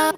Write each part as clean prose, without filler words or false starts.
Hi,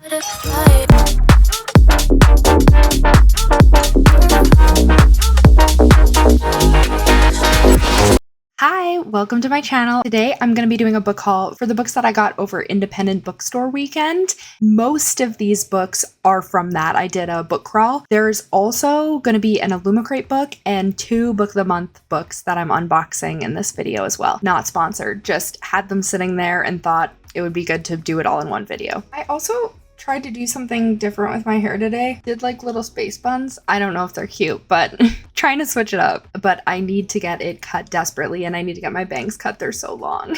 welcome to my channel. Today I'm going to be doing a book haul for the books that I got over Independent Bookstore weekend. Most of these books are from that. I did a book crawl. There's also going to be an Illumicrate book and 2 Book of the Month books that I'm unboxing in this video as well. Not sponsored, just had them sitting there and thought it would be good to do it all in one video. I also tried to do something different with my hair today. Did like little space buns. I don't know if they're cute, but trying to switch it up. But I need to get it cut desperately and I need to get my bangs cut. They're so long.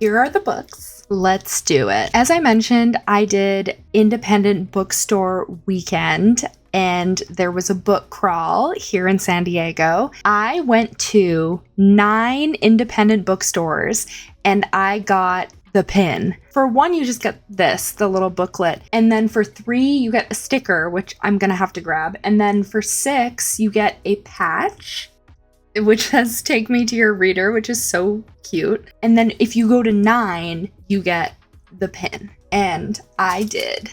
Here are the books. Let's do it. As I mentioned, I did Independent Bookstore weekend and there was a book crawl here in San Diego. I went to 9 independent bookstores and I got the pin. For 1, you just get this, the little booklet. And then for 3, you get a sticker, which I'm gonna have to grab. And then for 6, you get a patch, which says "Take me to your reader," which is so cute. And then if you go to 9, you get the pin. And I did.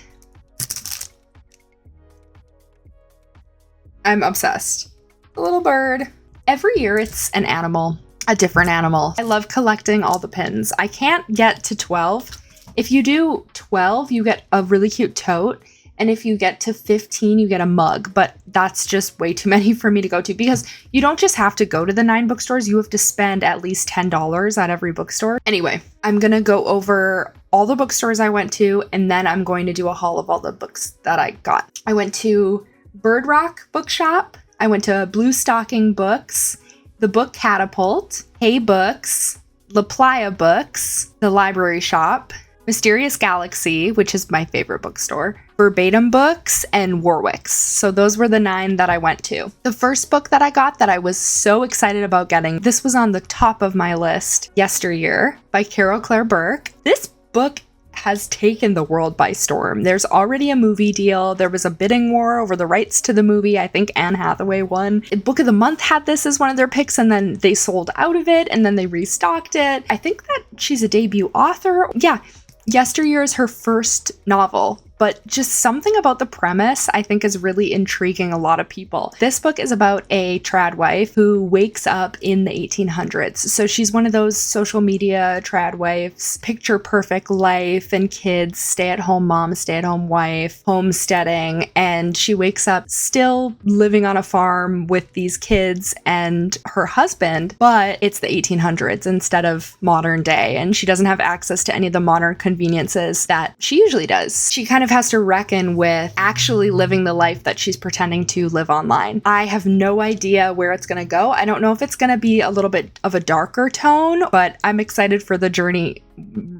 I'm obsessed. The little bird. Every year it's an animal. A different animal. I love collecting all the pins. I can't get to 12. If you do 12, you get a really cute tote. And if you get to 15, you get a mug. But that's just way too many for me to go to because you don't just have to go to the 9 bookstores. You have to spend at least $10 at every bookstore. Anyway, I'm going to go over all the bookstores I went to and then I'm going to do a haul of all the books that I got. I went to Bird Rock Bookshop. I went to Blue Stocking Books, The Book Catapult, Hey Books, La Playa Books, The Library Shop, Mysterious Galaxy, which is my favorite bookstore, Verbatim Books, and Warwick's. So those were the 9 that I went to. The first book that I got that I was so excited about getting, this was on the top of my list, Yesteryear by Carol Claire Burke. This book has taken the world by storm. There's already a movie deal. There was a bidding war over the rights to the movie. I think Anne Hathaway won. Book of the Month had this as one of their picks and then they sold out of it and then they restocked it. I think that she's a debut author. Yeah, Yesteryear is her first novel, but just something about the premise I think is really intriguing a lot of people. This book is about a trad wife who wakes up in the 1800s. So she's one of those social media trad wives, picture perfect life and kids, stay-at-home mom, stay-at-home wife, homesteading, and she wakes up still living on a farm with these kids and her husband, but it's the 1800s instead of modern day, and she doesn't have access to any of the modern conveniences that she usually does. She kind of has to reckon with actually living the life that she's pretending to live online. I have no idea where it's going to go. I don't know if it's going to be a little bit of a darker tone, but I'm excited for the journey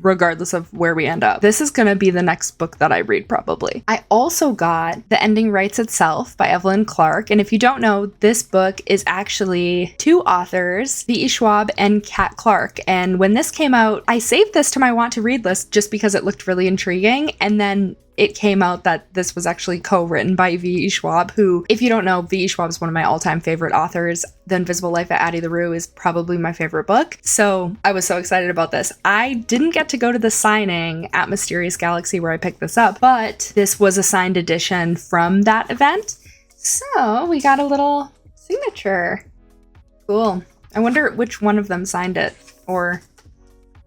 regardless of where we end up. This is going to be the next book that I read probably. I also got The Ending Writes Itself by Evelyn Clark. And if you don't know, this book is actually 2 authors, V.E. Schwab and Kat Clark. And when this came out, I saved this to my want to read list just because it looked really intriguing. And then it came out that this was actually co-written by V.E. Schwab, who, if you don't know, V.E. Schwab is one of my all-time favorite authors. The Invisible Life of Addie LaRue is probably my favorite book. So I was so excited about this. I didn't get to go to the signing at Mysterious Galaxy where I picked this up, but this was a signed edition from that event. So we got a little signature. Cool. I wonder which one of them signed it, or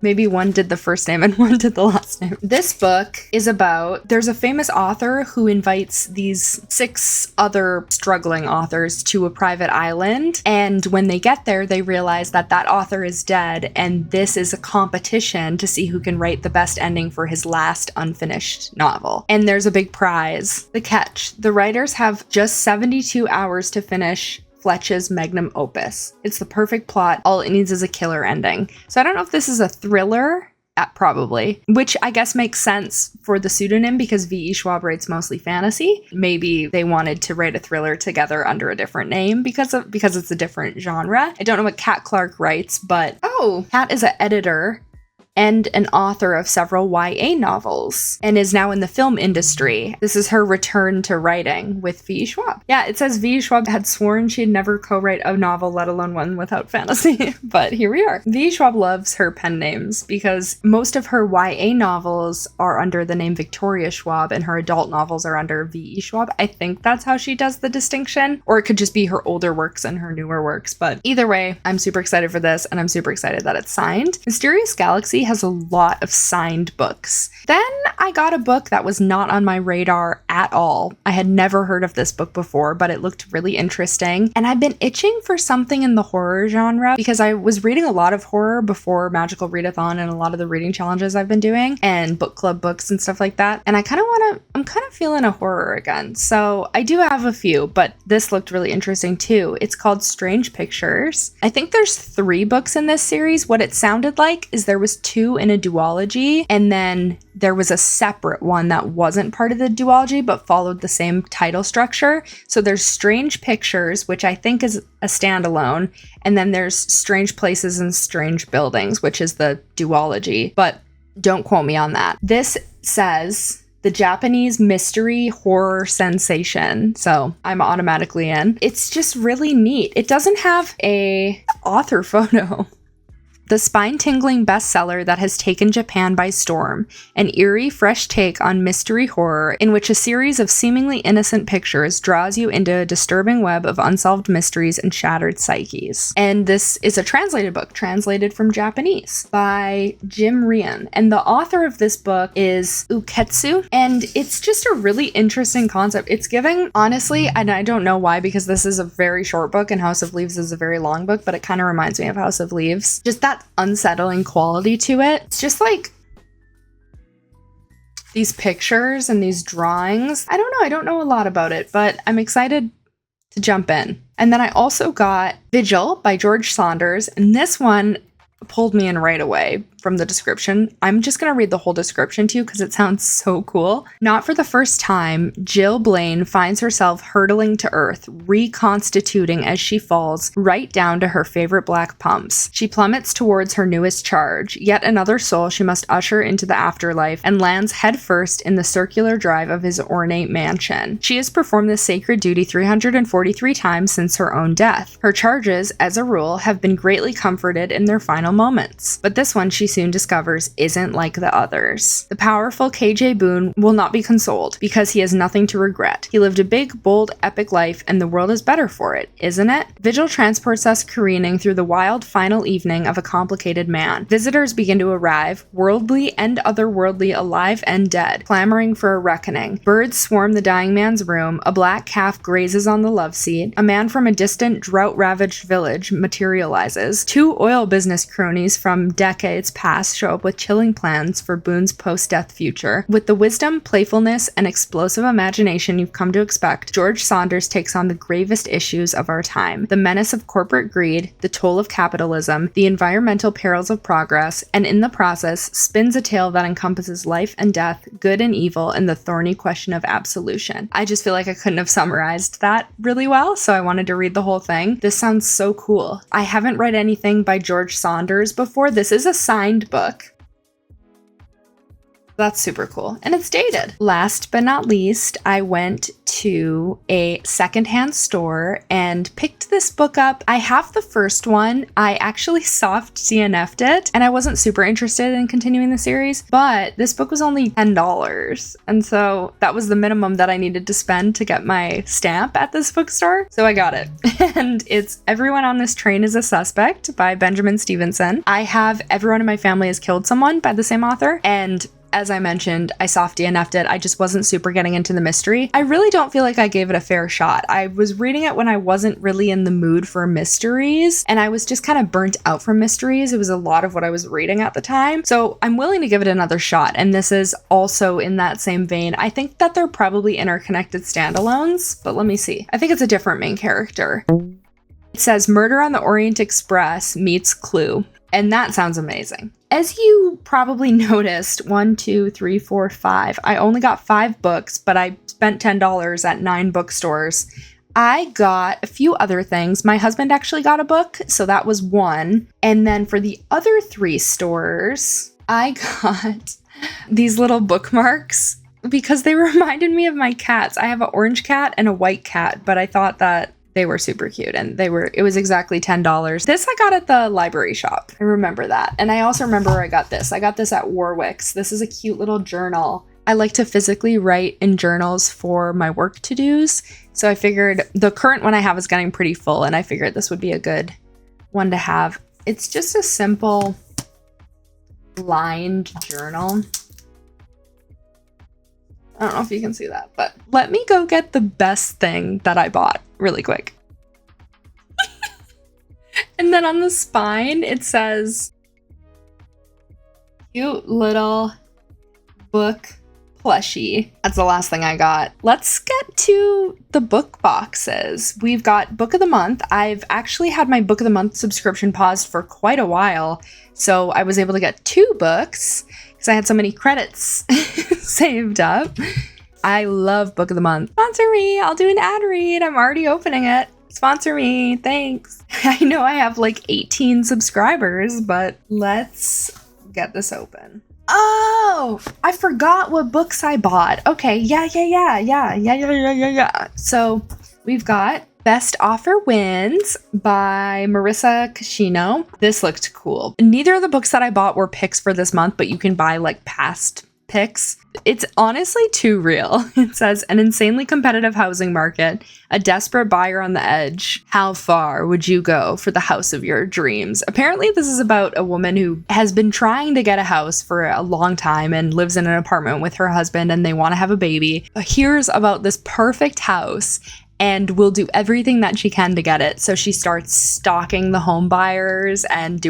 maybe one did the first name and one did the last name. This book is about, there's a famous author who invites these 6 other struggling authors to a private island. And when they get there, they realize that that author is dead. And this is a competition to see who can write the best ending for his last unfinished novel. And there's a big prize. The catch, the writers have just 72 hours to finish Fletch's magnum opus. It's the perfect plot. All it needs is a killer ending. So I don't know if this is a thriller, probably, which I guess makes sense for the pseudonym because V.E. Schwab writes mostly fantasy. Maybe they wanted to write a thriller together under a different name because it's a different genre. I don't know what Kat Clark writes, but Kat is an editor and an author of several YA novels, and is now in the film industry. This is her return to writing with V. Schwab. Yeah, it says V. Schwab had sworn she'd never co-write a novel, let alone one without fantasy. But here we are. V. Schwab loves her pen names because most of her YA novels are under the name Victoria Schwab, and her adult novels are under V.E. Schwab. I think that's how she does the distinction, or it could just be her older works and her newer works. But either way, I'm super excited for this, and I'm super excited that it's signed. Mysterious Galaxy has a lot of signed books. Then I got a book that was not on my radar at all. I had never heard of this book before, but it looked really interesting, and I've been itching for something in the horror genre because I was reading a lot of horror before Magical Readathon and a lot of the reading challenges I've been doing and book club books and stuff like that, and I'm kind of feeling a horror again. So I do have a few, but this looked really interesting too. It's called Strange Pictures. I think there's 3 books in this series. What it sounded like is there was 2 in a duology, and then there was a separate one that wasn't part of the duology but followed the same title structure. So there's Strange Pictures, which I think is a standalone, and then there's Strange Places and Strange Buildings, which is the duology, but don't quote me on that. This says the Japanese mystery horror sensation, so I'm automatically in. It's just really neat. It doesn't have a author photo. The spine-tingling bestseller that has taken Japan by storm, an eerie, fresh take on mystery horror in which a series of seemingly innocent pictures draws you into a disturbing web of unsolved mysteries and shattered psyches. And this is a translated book, translated from Japanese, by Jim Rian. And the author of this book is Uketsu, and it's just a really interesting concept. It's giving, honestly, and I don't know why, because this is a very short book and House of Leaves is a very long book, but it kind of reminds me of House of Leaves. Just that unsettling quality to it. It's just like these pictures and these drawings. I don't know a lot about it, but I'm excited to jump in. And then I also got Vigil by George Saunders, and this one pulled me in right away from the description. I'm just going to read the whole description to you because it sounds so cool. Not for the first time, Jill Blaine finds herself hurtling to earth, reconstituting as she falls right down to her favorite black pumps. She plummets towards her newest charge, yet another soul she must usher into the afterlife, and lands headfirst in the circular drive of his ornate mansion. She has performed this sacred duty 343 times since her own death. Her charges, as a rule, have been greatly comforted in their final moments, but this one she soon discovers isn't like the others. The powerful KJ Boone will not be consoled because he has nothing to regret. He lived a big, bold, epic life, and the world is better for it, isn't it? Vigil transports us careening through the wild final evening of a complicated man. Visitors begin to arrive, worldly and otherworldly, alive and dead, clamoring for a reckoning. Birds swarm the dying man's room, a black calf grazes on the love seat, a man from a distant, drought-ravaged village materializes, 2 oil business cronies from decades past show up with chilling plans for Boone's post-death future. With the wisdom, playfulness, and explosive imagination you've come to expect, George Saunders takes on the gravest issues of our time: the menace of corporate greed, the toll of capitalism, the environmental perils of progress, and in the process, spins a tale that encompasses life and death, good and evil, and the thorny question of absolution. I just feel like I couldn't have summarized that really well, so I wanted to read the whole thing. This sounds so cool. I haven't read anything by George Saunders before. This is a signed book. That's super cool. And it's dated. Last but not least, I went to a secondhand store and picked this book up. I have the first one. I actually soft DNF'd it, and I wasn't super interested in continuing the series, but this book was only $10. And so that was the minimum that I needed to spend to get my stamp at this bookstore. So I got it. And it's Everyone on This Train is a Suspect by Benjamin Stevenson. I have Everyone in My Family Has Killed Someone by the same author, and as I mentioned, I soft DNF'd it. I just wasn't super getting into the mystery. I really don't feel like I gave it a fair shot. I was reading it when I wasn't really in the mood for mysteries, and I was just kind of burnt out from mysteries. It was a lot of what I was reading at the time. So I'm willing to give it another shot, and this is also in that same vein. I think that they're probably interconnected standalones, but let me see. I think it's a different main character. It says Murder on the Orient Express meets Clue, and that sounds amazing. As you probably noticed, 1, 2, 3, 4, 5. I only got 5 books, but I spent $10 at 9 bookstores. I got a few other things. My husband actually got a book, so that was 1. And then for the other 3 stores, I got these little bookmarks because they reminded me of my cats. I have an orange cat and a white cat, but I thought that they were super cute, and it was exactly $10. This I got at the library shop. I remember that. And I also remember where I got this. I got this at Warwick's. This is a cute little journal. I like to physically write in journals for my work to-dos. So I figured the current one I have is getting pretty full, and I figured this would be a good one to have. It's just a simple lined journal. I don't know if you can see that, but let me go get the best thing that I bought really quick. And then on the spine, it says, cute little book plushie. That's the last thing I got. Let's get to the book boxes. We've got Book of the Month. I've actually had my Book of the Month subscription paused for quite a while, so I was able to get 2 books because I had so many credits saved up. I love Book of the Month. Sponsor me. I'll do an ad read. I'm already opening it. Sponsor me. Thanks. I know I have like 18 subscribers, but let's get this open. Oh, I forgot what books I bought. Okay, yeah. So we've got Best Offer Wins by Marissa Cashino. This looked cool. Neither of the books that I bought were picks for this month, but you can buy like past picks. It's honestly too real. It says, an insanely competitive housing market, a desperate buyer on the edge. How far would you go for the house of your dreams? Apparently this is about a woman who has been trying to get a house for a long time and lives in an apartment with her husband, and they want to have a baby. Hears about this perfect house and will do everything that she can to get it. So she starts stalking the home buyers and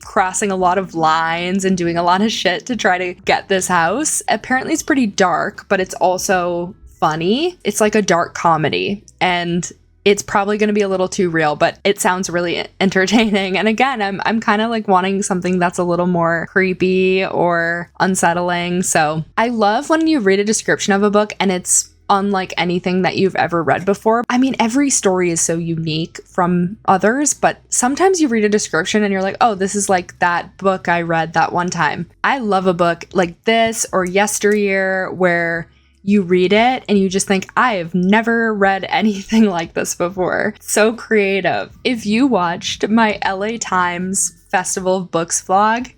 crossing a lot of lines and doing a lot of shit to try to get this house. Apparently it's pretty dark, but it's also funny. It's like a dark comedy, and it's probably going to be a little too real, but it sounds really entertaining. And again, I'm kind of like wanting something that's a little more creepy or unsettling. So I love when you read a description of a book and it's unlike anything that you've ever read before. I mean, every story is so unique from others, but sometimes you read a description and you're like, oh, this is like that book I read that one time. I love a book like this or Yesteryear where you read it and you just think, I have never read anything like this before. So creative. If you watched my LA Times Festival of Books vlog,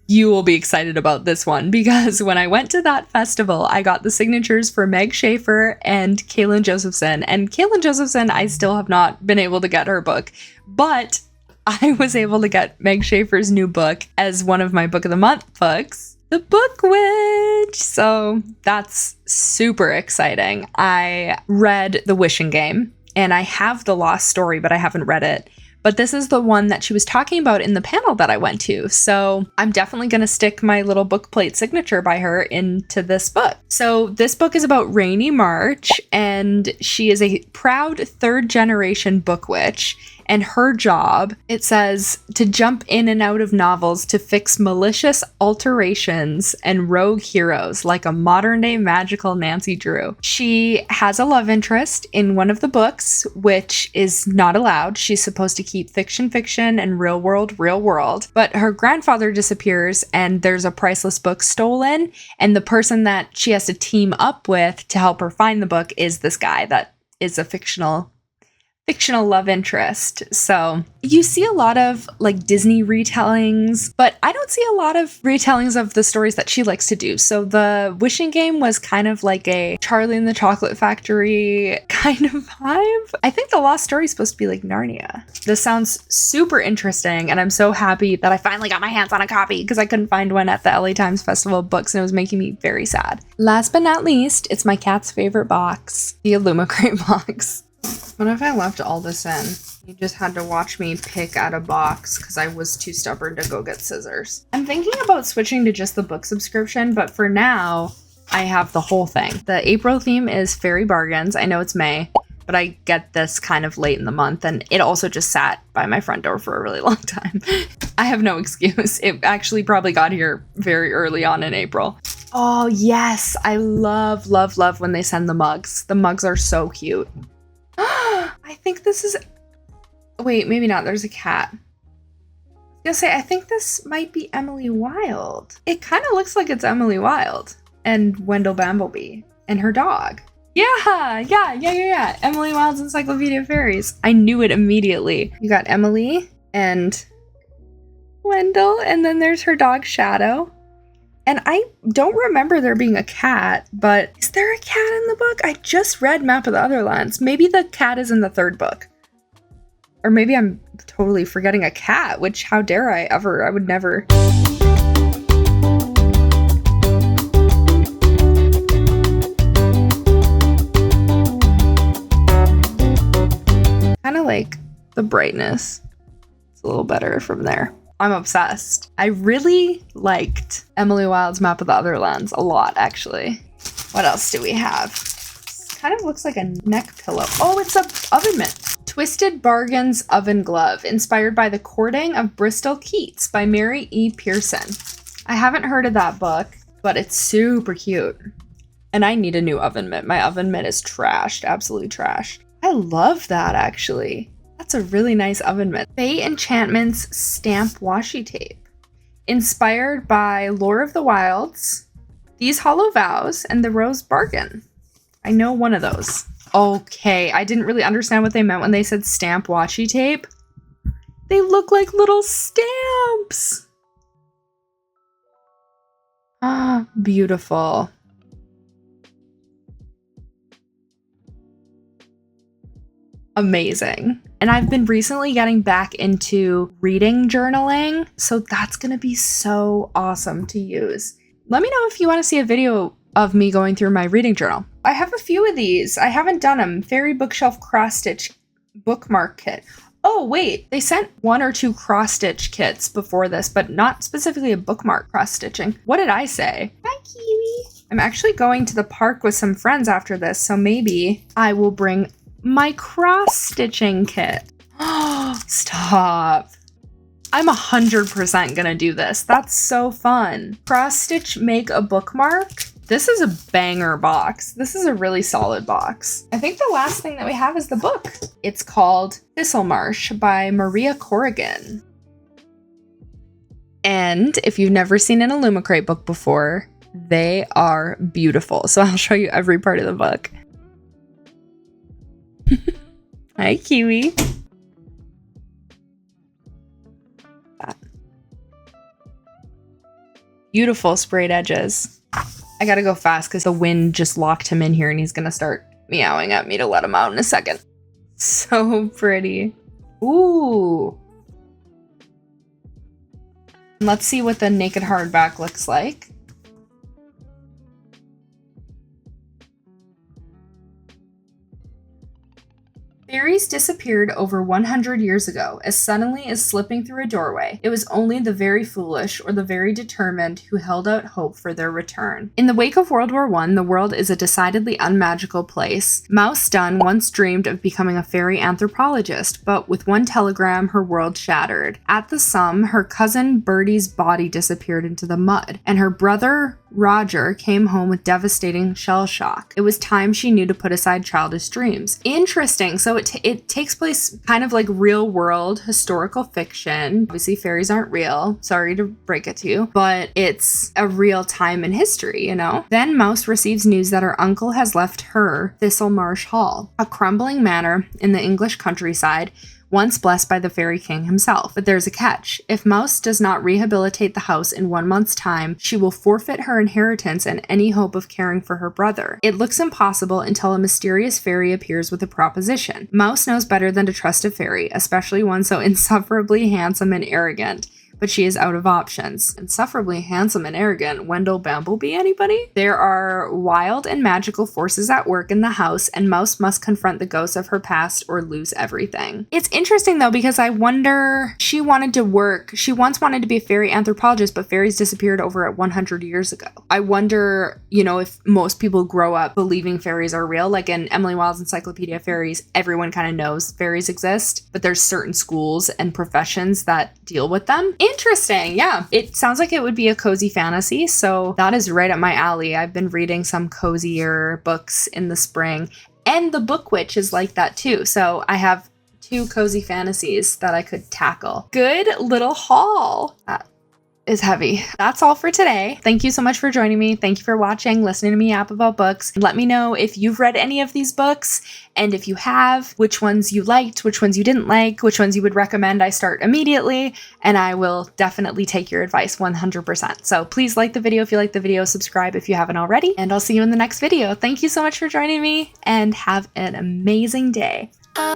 you will be excited about this one, because when I went to that festival, I got the signatures for Meg Schaefer and Kaylin Josephson. And Kaylin Josephson, I still have not been able to get her book, but I was able to get Meg Schaefer's new book as one of my Book of the Month books, The Book Witch. So that's super exciting. I read The Wishing Game, and I have The Lost Story, but I haven't read it. But this is the one that she was talking about in the panel that I went to. So I'm definitely going to stick my little book plate signature by her into this book. So this book is about Rainy March, and she is a proud 3rd generation book witch. And her job, it says, to jump in and out of novels to fix malicious alterations and rogue heroes like a modern day magical Nancy Drew. She has a love interest in one of the books, which is not allowed. She's supposed to keep fiction and real world. But her grandfather disappears and there's a priceless book stolen. And the person that she has to team up with to help her find the book is this guy that is a fictional love interest. So you see a lot of like Disney retellings, but I don't see a lot of retellings of the stories that she likes to do. So the Wishing Game was kind of like a Charlie and the Chocolate Factory kind of vibe. I think The Lost Story is supposed to be like Narnia. This sounds super interesting, and I'm so happy that I finally got my hands on a copy because I couldn't find one at the LA Times Festival of Books, and it was making me very sad. Last but not least, it's my cat's favorite box, the Illumicrate box. What if I left all this in? You just had to watch me pick out a box because I was too stubborn to go get scissors. I'm thinking about switching to just the book subscription, but for now, I have the whole thing. The April theme is Fairy Bargains. I know it's May, but I get this kind of late in the month, and it also just sat by my front door for a really long time. I have no excuse. It actually probably got here very early on in April. Oh, yes. I love when they send the mugs. The mugs are so cute. I think this is... Wait, maybe not. There's a cat. I I'll say, I think this might be Emily Wilde. It kind of looks like it's Emily Wilde and Wendell Bamblebee and her dog. Yeah. Emily Wilde's Encyclopedia of Fairies. I knew it immediately. You got Emily and Wendell, and then there's her dog Shadow. And I don't remember there being a cat, but is there a cat in the book? I just read Map of the Otherlands. Maybe the cat is in the third book. Or maybe I'm totally forgetting a cat, which how dare I ever? I would never. Kind of like the brightness. It's a little better from there. I'm obsessed. I really liked Emily Wilde's Map of the Otherlands a lot, actually. What else do we have? This kind of looks like a neck pillow. Oh, it's a oven mitt. Twisted Bargains Oven Glove, inspired by The Courting of Bristol Keats by Mary E. Pearson. I haven't heard of that book, but it's super cute. And I need a new oven mitt. My oven mitt is trashed, absolutely trashed. I love that, actually. That's a really nice oven mitt. Fae Enchantments Stamp Washi Tape, inspired by Lore of the Wilds, These Hollow Vows, and The Rose Bargain. I know one of those. Okay, I didn't really understand what they meant when they said stamp washi tape. They look like little stamps. Ah, beautiful. Amazing. And I've been recently getting back into reading journaling, so that's going to be so awesome to use. Let me know if you want to see a video of me going through my reading journal. I have a few of these. I haven't done them. Fairy Bookshelf Cross-Stitch Bookmark Kit. Oh, wait. They sent 1 or 2 cross-stitch kits before this, but not specifically a bookmark cross-stitching. What did I say? Hi, Kiwi. I'm actually going to the park with some friends after this, so maybe I will bring my cross-stitching kit. Oh, stop. I'm 100% gonna do this. That's so fun. Cross-stitch Make a Bookmark. This is a banger box. This is a really solid box. I think the last thing that we have is the book. It's called Thistlemarsh by Maria Corrigan. And if you've never seen an Illumicrate book before, they are beautiful. So I'll show you every part of the book. Hi, Kiwi. Beautiful sprayed edges. I gotta go fast because the wind just locked him in here and he's gonna start meowing at me to let him out in a second. So pretty. Ooh. Let's see what the naked hardback looks like. Fairies disappeared over 100 years ago as suddenly as slipping through a doorway. It was only the very foolish or the very determined who held out hope for their return. In the wake of World War I, the world is a decidedly unmagical place. Mouse Dunn once dreamed of becoming a fairy anthropologist, but with one telegram, her world shattered. At the sum, her cousin Birdie's body disappeared into the mud, and her brother Roger came home with devastating shell shock. It was time she knew to put aside childish dreams. Interesting. So it takes place kind of like real world historical fiction. Obviously, fairies aren't real. Sorry to break it to you, but it's a real time in history, you know? Then Mouse receives news that her uncle has left her Thistlemarsh Hall, a crumbling manor in the English countryside, once blessed by the Fairy King himself. But there's a catch. If Mouse does not rehabilitate the house in 1 month's time, she will forfeit her inheritance and any hope of caring for her brother. It looks impossible until a mysterious fairy appears with a proposition. Mouse knows better than to trust a fairy, especially one so insufferably handsome and arrogant. But she is out of options. Insufferably handsome and arrogant. Wendell Bamblebee, anybody? There are wild and magical forces at work in the house, and Mouse must confront the ghosts of her past or lose everything. It's interesting, though, because I wonder, she wanted to work. She once wanted to be a fairy anthropologist, but fairies disappeared over 100 years ago. I wonder, you know, if most people grow up believing fairies are real. Like in Emily Wilde's Encyclopedia of Fairies, everyone kind of knows fairies exist, but there's certain schools and professions that deal with them. Interesting. Yeah. It sounds like it would be a cozy fantasy. So that is right up my alley. I've been reading some cozier books in the spring, and The Book Witch is like that too. So I have 2 cozy fantasies that I could tackle. Good little haul. That is heavy. That's all for today. Thank you so much for joining me. Thank you for watching, listening to me yap about books. Let me know if you've read any of these books, and if you have, which ones you liked, which ones you didn't like, which ones you would recommend I start immediately, and I will definitely take your advice 100%. So please like the video if you like the video, subscribe if you haven't already, and I'll see you in the next video. Thank you so much for joining me, and have an amazing day. Bye!